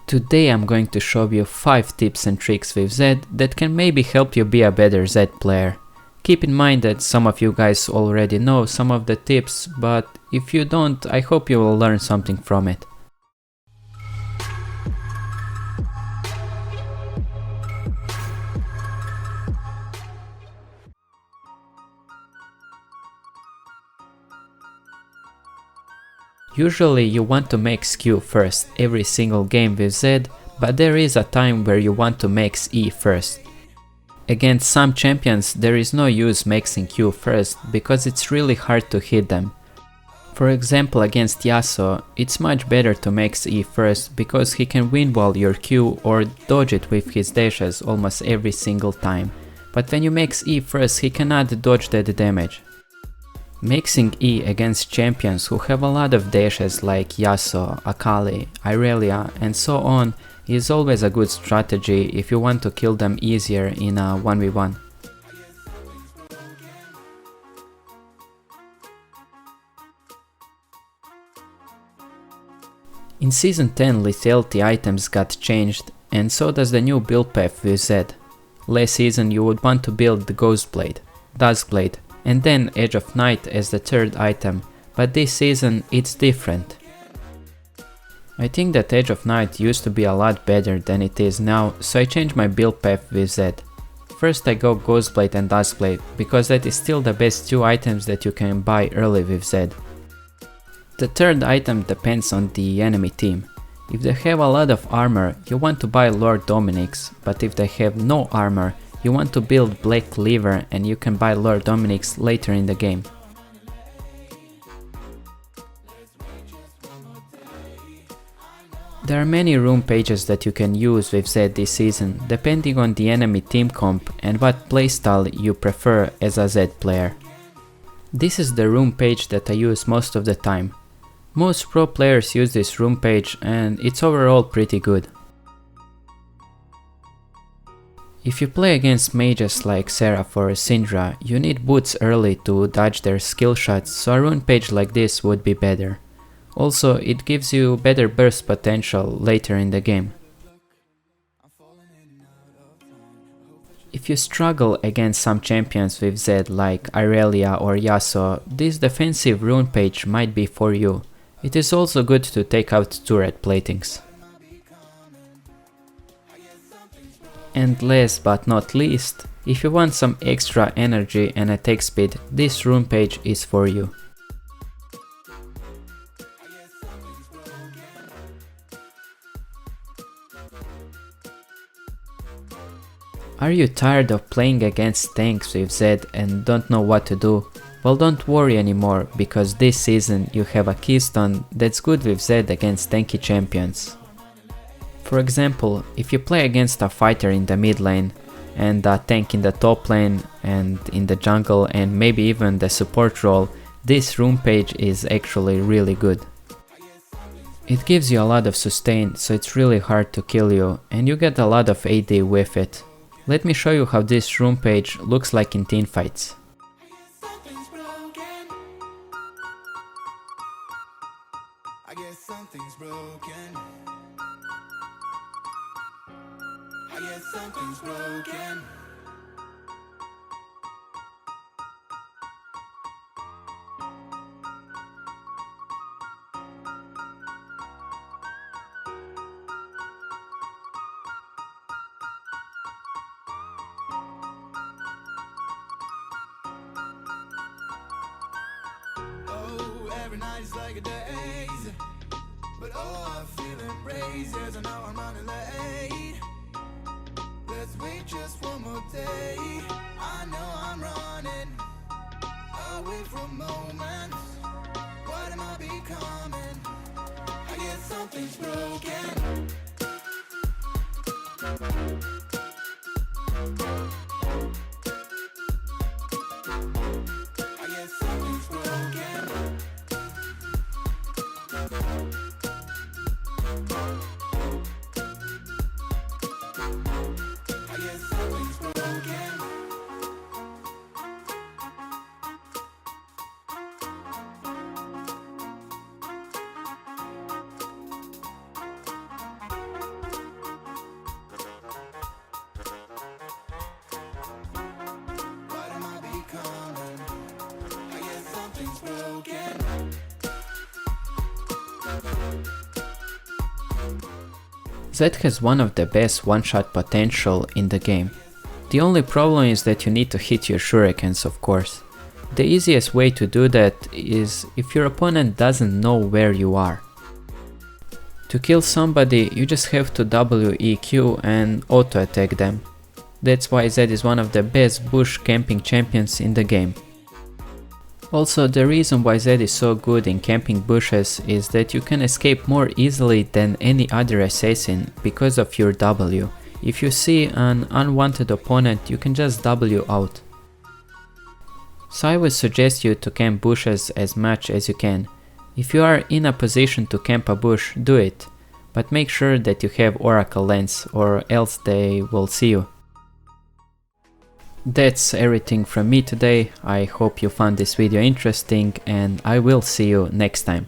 Today I'm going to show you 5 tips and tricks with Zed that can maybe help you be a better Zed player. Keep in mind that some of you guys already know some of the tips, but if you don't, I hope you will learn something from it. Usually you want to max Q first every single game with Zed, but there is a time where you want to max E first. Against some champions there is no use maxing Q first because it's really hard to hit them. For example, against Yasuo, it's much better to max E first because he can win wall your Q or dodge it with his dashes almost every single time. But when you max E first, he cannot dodge that damage. Maxing E against champions who have a lot of dashes like Yasuo, Akali, Irelia and so on is always a good strategy if you want to kill them easier in a 1v1. In Season 10 lethality items got changed and so does the new build path with Zed. Last season you would want to build the Ghost Blade, Dusk Blade and then Edge of Night as the third item, but this season it's different. I think that Edge of Night used to be a lot better than it is now, so I changed my build path with Zed. First I go Ghost Blade and Dusk Blade, because that is still the best 2 items that you can buy early with Zed. The third item depends on the enemy team. If they have a lot of armor, you want to buy Lord Dominic's, but if they have no armor, you want to build Black Cleaver and you can buy Lord Dominic's later in the game. There are many rune pages that you can use with Zed this season, depending on the enemy team comp and what playstyle you prefer as a Zed player. This is the rune page that I use most of the time. Most pro players use this rune page and it's overall pretty good. If you play against mages like Seraph or Syndra, you need boots early to dodge their skill shots, so a rune page like this would be better. Also, it gives you better burst potential later in the game. If you struggle against some champions with Zed like Irelia or Yasuo, this defensive rune page might be for you. It is also good to take out turret platings. And last but not least, if you want some extra energy and attack speed, this rune page is for you. Are you tired of playing against tanks with Zed and don't know what to do? Well, don't worry anymore, because this season you have a keystone that's good with Zed against tanky champions. For example, if you play against a fighter in the mid lane and a tank in the top lane and in the jungle and maybe even the support role, this rune page is actually really good. It gives you a lot of sustain, so it's really hard to kill you and you get a lot of AD with it. Let me show you how this rune page looks like in teamfights. Something's broken. Oh, every night is like a daze, but oh, I feel embraced as I know I'm running late. Let's wait just one more day. I know I'm running away from moments. What am I becoming? I guess something's broken. I guess something's broken. Zed has one of the best one-shot potential in the game. The only problem is that you need to hit your shurikens, of course. The easiest way to do that is if your opponent doesn't know where you are. To kill somebody, you just have to WEQ and auto-attack them. That's why Zed is one of the best bush camping champions in the game. Also, the reason why Zed is so good in camping bushes is that you can escape more easily than any other assassin because of your W. If you see an unwanted opponent, you can just W out. So I would suggest you to camp bushes as much as you can. If you are in a position to camp a bush, do it, but make sure that you have Oracle Lens or else they will see you. That's everything from me today. I hope you found this video interesting and I will see you next time.